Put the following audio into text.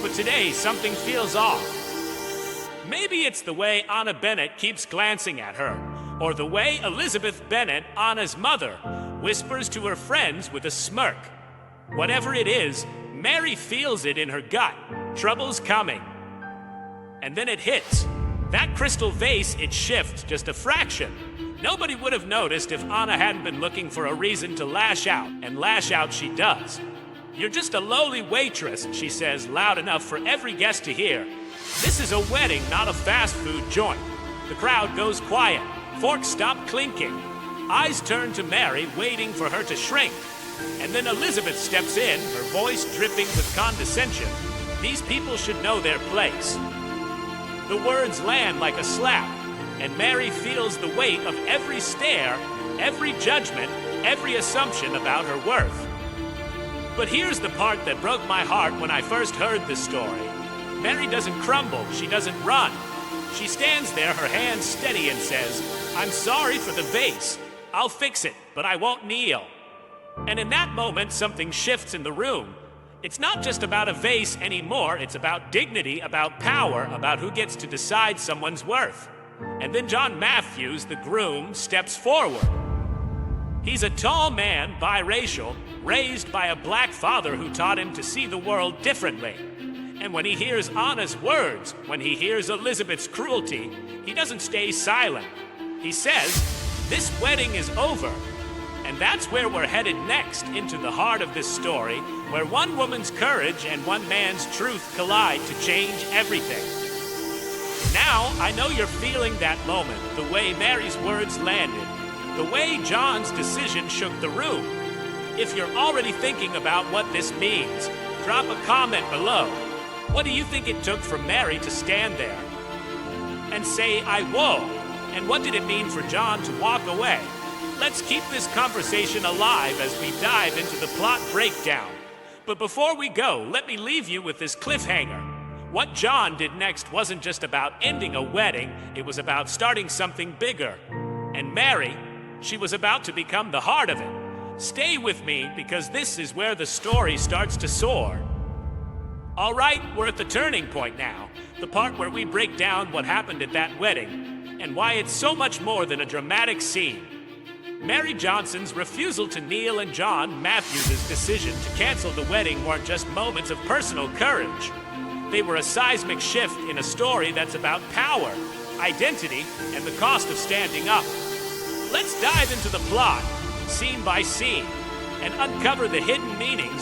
But today, something feels off. Maybe it's the way Anna Bennett keeps glancing at her, or the way Elizabeth Bennet, Anna's mother, whispers to her friends with a smirk. Whatever it is, Mary feels it in her gut. Trouble's coming. And then it hits. That crystal vase, it shifts just a fraction. Nobody would have noticed if Anna hadn't been looking for a reason to lash out, and lash out she does. "You're just a lowly waitress," she says loud enough for every guest to hear. This is a wedding, not a fast food joint. The crowd goes quiet. Forks stop clinking. Eyes turn to Mary, waiting for her to shrink. And then Elizabeth steps in, her voice dripping with condescension. These people should know their place. The words land like a slap, and Mary feels the weight of every stare, every judgment, every assumption about her worth. But here's the part that broke my heart when I first heard this story. Mary doesn't crumble, she doesn't run. She stands there, her hands steady, and says, "I'm sorry for the vase. I'll fix it, but I won't kneel." And in that moment, something shifts in the room. It's not just about a vase anymore, it's about dignity, about power, about who gets to decide someone's worth. And then John Matthews, the groom, steps forward. He's a tall man, biracial, raised by a black father who taught him to see the world differently. And when he hears Anna's words, when he hears Elizabeth's cruelty, he doesn't stay silent. He says, "This wedding is over." And that's where we're headed next, into the heart of this story, where one woman's courage and one man's truth collide to change everything. Now, I know you're feeling that moment, the way Mary's words landed, the way John's decision shook the room. If you're already thinking about what this means, drop a comment below. What do you think it took for Mary to stand there and say, "I whoa"? And what did it mean for John to walk away? Let's keep this conversation alive as we dive into the plot breakdown. But before we go, let me leave you with this cliffhanger. What John did next wasn't just about ending a wedding, it was about starting something bigger. And Mary, she was about to become the heart of it. Stay with me, because this is where the story starts to soar. All right, we're at the turning point now, the part where we break down what happened at that wedding, and why it's so much more than a dramatic scene. Mary Johnson's refusal to kneel and John Matthews' decision to cancel the wedding weren't just moments of personal courage. They were a seismic shift in a story that's about power, identity, and the cost of standing up. Let's dive into the plot, scene by scene, and uncover the hidden meanings